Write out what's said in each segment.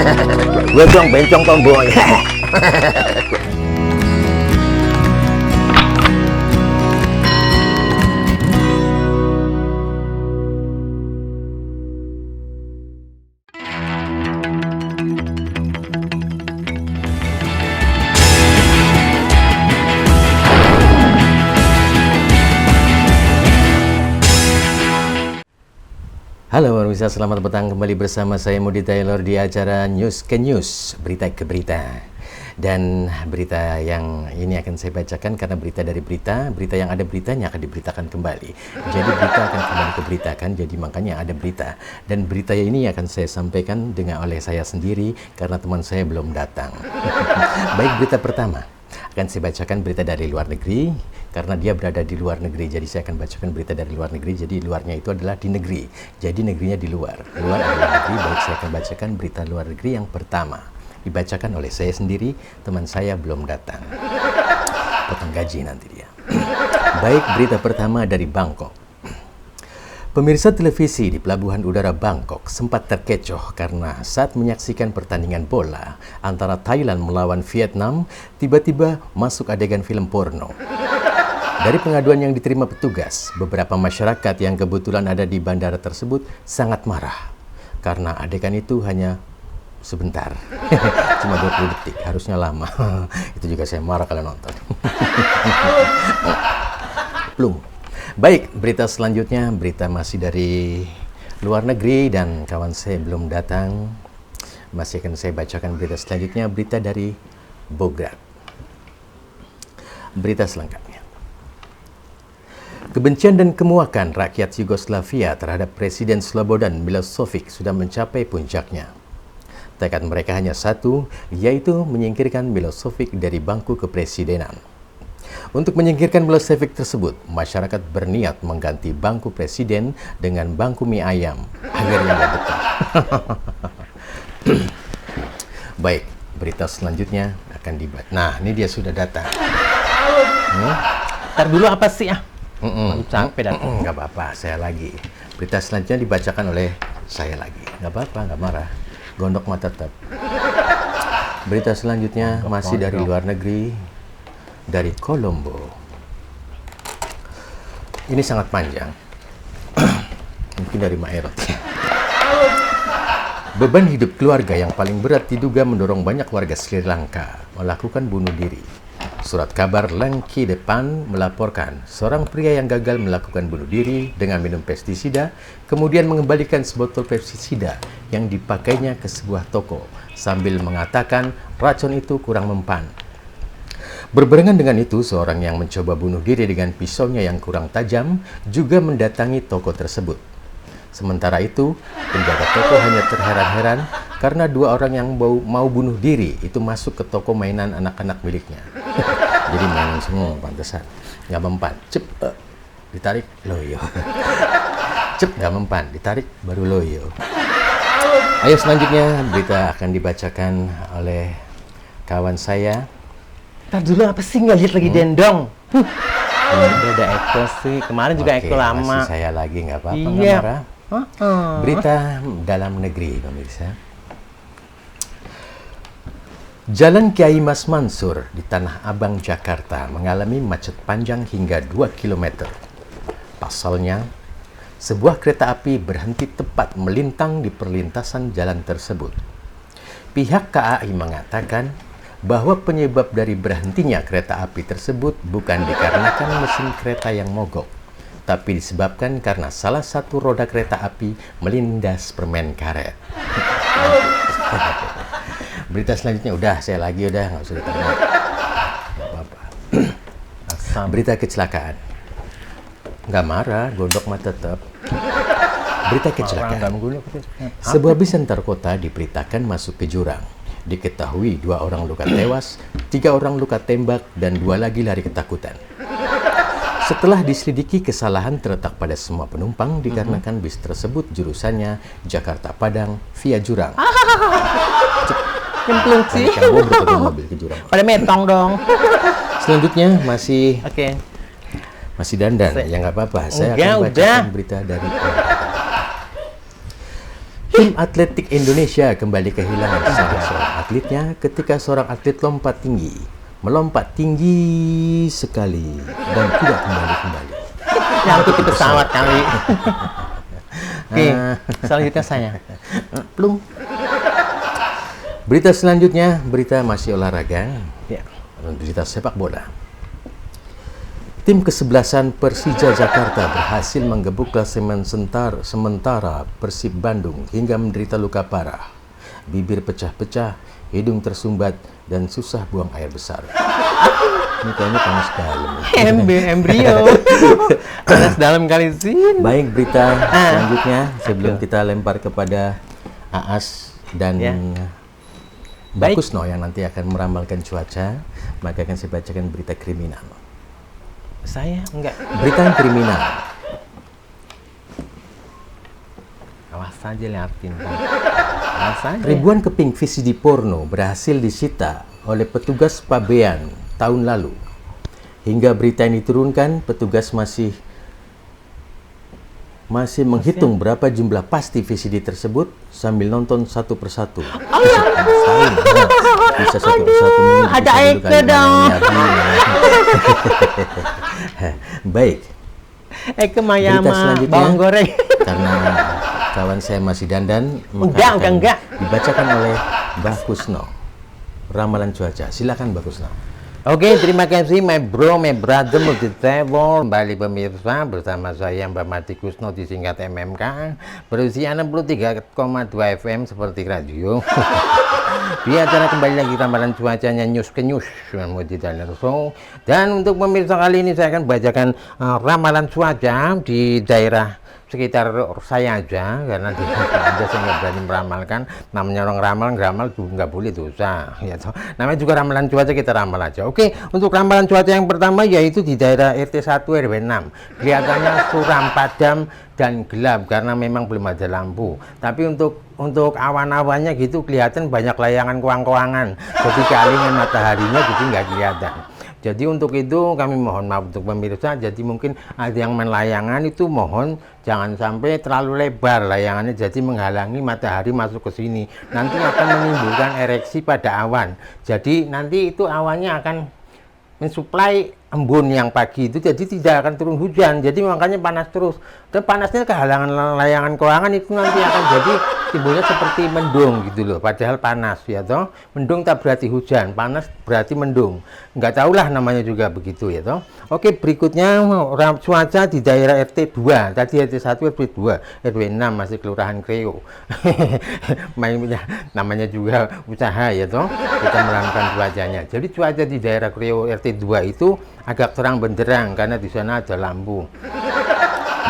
Gue dong bencong tomboy. Halo pemirsa, selamat datang kembali bersama saya Moody Taylor di acara News ke News, berita ke berita. Dan berita yang ini akan saya bacakan karena berita dari berita yang ada beritanya akan diberitakan kembali. Jadi berita akan kembali keberitakan, jadi makanya ada berita. Dan berita ini akan saya sampaikan dengan oleh saya sendiri karena teman saya belum datang. Baik, berita pertama. Akan saya bacakan berita dari luar negeri karena dia berada di luar negeri, jadi saya akan bacakan berita dari luar negeri. Jadi luarnya itu adalah di negeri, jadi negerinya di luar adalah negeri. Baik, saya akan bacakan berita luar negeri yang pertama, dibacakan oleh saya sendiri, teman saya belum datang, potong gaji nanti dia. Baik, berita pertama dari Bangkok. Pemirsa televisi di Pelabuhan Udara Bangkok sempat terkecoh karena saat menyaksikan pertandingan bola antara Thailand melawan Vietnam, tiba-tiba masuk adegan film porno. Dari pengaduan yang diterima petugas, beberapa masyarakat yang kebetulan ada di bandara tersebut sangat marah karena adegan itu hanya sebentar, cuma 20 detik, harusnya lama. Itu juga saya marah kalau nonton. Belum. Baik, berita selanjutnya, berita masih dari luar negeri dan kawan saya belum datang. Masih akan saya bacakan berita selanjutnya, berita dari Bograd. Berita selengkapnya. Kebencian dan kemuakan rakyat Yugoslavia terhadap Presiden Slobodan Milosevic sudah mencapai puncaknya. Tekad mereka hanya satu, yaitu menyingkirkan Milosevic dari bangku kepresidenan. Untuk menyingkirkan Milosevic tersebut, masyarakat berniat mengganti bangku presiden dengan bangku mie ayam agar ia nggak betah. Baik, berita selanjutnya akan dibuat. Nah, ini dia sudah datang. Ntar dulu apa sih ah? Capek datang. Nggak apa-apa, saya lagi. Berita selanjutnya dibacakan oleh saya lagi. Nggak apa-apa, nggak marah. Gondok mata tetap. Berita selanjutnya masih dari luar negeri. Dari Kolombo. Ini sangat panjang. Mungkin dari Maerot. Beban hidup keluarga yang paling berat diduga mendorong banyak warga Sri Lanka melakukan bunuh diri. Surat kabar Lanki Depan melaporkan seorang pria yang gagal melakukan bunuh diri dengan minum pestisida, kemudian mengembalikan sebotol pestisida yang dipakainya ke sebuah toko sambil mengatakan racun itu kurang mempan. Berbarengan dengan itu, seorang yang mencoba bunuh diri dengan pisaunya yang kurang tajam juga mendatangi toko tersebut. Sementara itu, penjaga toko hanya terheran-heran karena dua orang yang mau bunuh diri itu masuk ke toko mainan anak-anak miliknya. Jadi mainan semua, pantesan. Nggak mempan. Cep, ditarik, loyo. Cep, nggak mempan. Ditarik, baru loyo. Ayo selanjutnya, berita akan dibacakan oleh kawan saya. Ntar dulu apa sih nggak lihat lagi dendong? Udah Eko sih, kemarin juga Eko lama. Masih saya lagi, nggak apa-apa, nggak Iya. marah. Berita dalam negeri, pemirsa. Jalan Kiai Mas Mansur di Tanah Abang, Jakarta mengalami macet panjang hingga 2 km. Pasalnya, sebuah kereta api berhenti tepat melintang di perlintasan jalan tersebut. Pihak KAI mengatakan bahwa penyebab dari berhentinya kereta api tersebut bukan dikarenakan mesin kereta yang mogok, tapi disebabkan karena salah satu roda kereta api melindas permen karet. Berita selanjutnya udah, saya lagi udah, nggak usah ditanya. Nggak apa-apa. Berita kecelakaan. Nggak marah, gondok mah tetap. Berita kecelakaan. Sebuah bis antar kota diberitakan masuk ke jurang. Diketahui 2 orang luka tewas, 3 orang luka tembak, dan 2 lagi lari ketakutan. Setelah diselidiki, kesalahan terletak pada semua penumpang dikarenakan bis tersebut jurusannya Jakarta Padang via jurang. Cemplung sih. Mobil ke jurang. Pada metong dong. Selanjutnya masih Oke. masih dandan, ya nggak apa-apa. Saya Enggak, akan bacakan udah. berita dari Tim atletik Indonesia kembali kehilangan salah seorang atletnya ketika seorang atlet melompat tinggi sekali dan tidak kembali. Nyangkut di pesawat kali. Oke, selanjutnya saya. Plung. Berita selanjutnya, berita masih olahraga. Ya. Berita sepak bola. Tim kesebelasan Persija Jakarta berhasil menggebuk klasemen sementara Persib Bandung hingga menderita luka parah. Bibir pecah-pecah, hidung tersumbat, dan susah buang air besar. Ini kayaknya panas dalam. Embrio. Panas dalam kali sih. Baik, berita selanjutnya sebelum kita lempar kepada Aas dan Mbak Kusno yang nanti akan meramalkan cuaca, maka akan saya bacakan berita kriminal. Saya enggak. Berita yang kriminal. Awas saja liatin. Awas saja. Ribuan keping VCD porno berhasil disita oleh petugas Pabean tahun lalu. Hingga berita ini diturunkan, petugas masih menghitung berapa jumlah pasti VCD tersebut sambil nonton satu persatu. Bisa satu persatu. Ada Eke dong. Baik. Eke Mayama bawang goreng. Karena kawan saya masih dandan, enggak. Dibacakan oleh Mbak Kusno. Ramalan cuaca. Silakan Mbak Kusno. Oke, terima kasih my bro, my brother, multi travel. Kembali pemirsa bersama saya Mbak Mati Kusno disingkat MMK. Berusia 63,2 FM seperti radio. Di acara kembali lagi ramalan cuacanya News ke News Multi Channel Show. Dan untuk pemirsa kali ini saya akan bacakan ramalan cuaca di daerah sekitar saya aja, karena di aja saya nggak berani meramalkan. Namanya orang ngeramal juga nggak boleh dosa, ya toh. Namanya juga ramalan cuaca, kita ramal aja. Oke, untuk ramalan cuaca yang pertama yaitu di daerah RT 1 RW 6. Kelihatannya suram, padam, dan gelap karena memang belum ada lampu. Tapi untuk awan-awannya gitu kelihatan banyak layangan koang-koangan. Jadi kealingan mataharinya jadi nggak kelihatan. Jadi untuk itu kami mohon maaf untuk pemirsa, jadi mungkin ada yang main layangan itu mohon jangan sampai terlalu lebar layangannya, jadi menghalangi matahari masuk ke sini. Nanti akan menimbulkan ereksi pada awan. Jadi nanti itu awannya akan mensuplai embun yang pagi itu, jadi tidak akan turun hujan, jadi makanya panas terus. Dan panasnya kehalangan layangan koangan itu nanti akan jadi timbulnya seperti mendung gitu loh, padahal panas ya toh. Mendung tak berarti hujan, panas berarti mendung, nggak tahulah namanya juga begitu ya toh. Oke, berikutnya cuaca di daerah RT 2, tadi RT 1 RT 2 RW 6 masih Kelurahan Kreo. Namanya juga usaha ya toh, kita melakukan cuacanya. Jadi cuaca di daerah Kreo RT 2 itu agak terang benderang karena di sana ada lampu.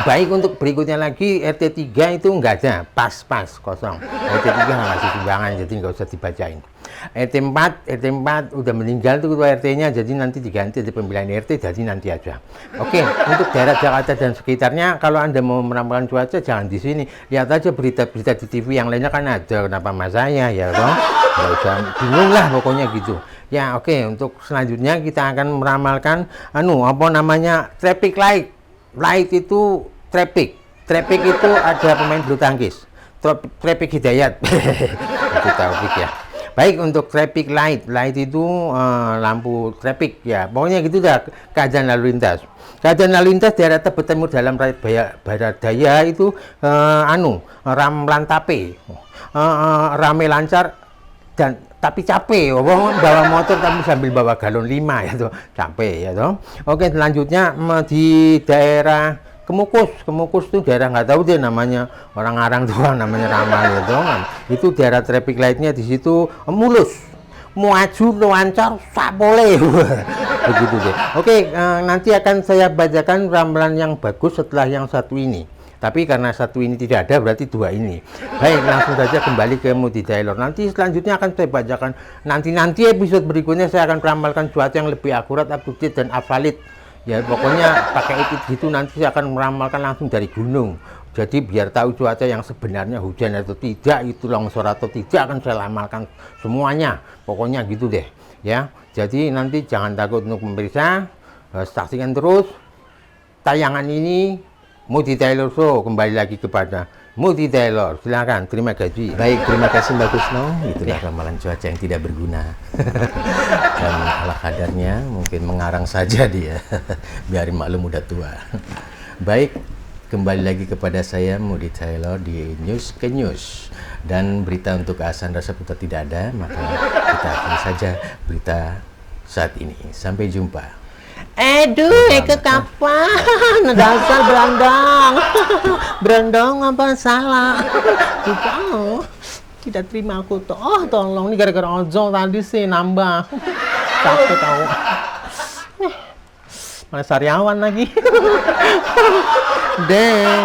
Baik, untuk berikutnya lagi RT 3 itu enggak ada, pas kosong. RT 3 nggak ngasih sumbangan, jadi nggak usah dibacain. RT 4 udah meninggal tuh ketua RT-nya, jadi nanti diganti di pemilihan RT, jadi nanti aja. Oke, untuk daerah Jakarta dan sekitarnya, kalau Anda mau meramalkan cuaca jangan di sini. Lihat aja berita-berita di TV yang lainnya kan ada, kenapa mas saya ya toh? Nggak usah bingung lah pokoknya gitu. Ya oke, untuk selanjutnya kita akan meramalkan traffic light. Light itu traffic itu ada pemain bulu tangkis, traffic Hidayat. Itu Taufik ya. Baik, untuk traffic light itu lampu traffic ya, pokoknya gitu dah. Keadaan lalu lintas daerah Tebet Timur dalam barat daya itu ramlantape, rame lancar dan tapi capek, bawa motor tapi sambil bawa galon 5 ya toh, capek ya toh. Oke, selanjutnya di daerah Kemukus tuh daerah nggak tahu deh namanya, orang-orang doang namanya ramal ya toh. Itu daerah traffic lightnya di situ mulus, maju lancar sak boleh. Begitu deh. Oke, nanti akan saya bacakan ramalan yang bagus setelah yang satu ini. Tapi karena satu ini tidak ada, berarti dua ini. Baik, langsung saja kembali ke Multi Tailor. Nanti selanjutnya akan saya bacakan. Nanti episode berikutnya saya akan meramalkan cuaca yang lebih akurat, up-to-date, dan valid. Ya, pokoknya pakai itu gitu. Nanti saya akan meramalkan langsung dari gunung. Jadi biar tahu cuaca yang sebenarnya hujan atau tidak, itu longsor atau tidak, akan saya ramalkan semuanya. Pokoknya gitu deh. Ya, jadi nanti jangan takut untuk pemirsa. Saksikan terus tayangan ini Moody Taylor Show kembali lagi kepada Moody Taylor. Silakan, terima kasih. Baik, terima kasih Mbak Kusno. Itulah ramalan cuaca yang tidak berguna. Dan ala kadarnya mungkin mengarang saja dia. Biarin maklum udah tua. Baik, kembali lagi kepada saya Moody Taylor di News ke News. Dan berita untuk Ahsan Rasaputra tidak ada, maka kita akhiri saja berita saat ini. Sampai jumpa. Aduh, ke kapan? Dasar berandang. Berandang apa salah? Tidak terima aku tuh. Oh, tolong, ini gara-gara ojol tadi sih nambah. Capek tahu. Mana sariawan lagi. Deng.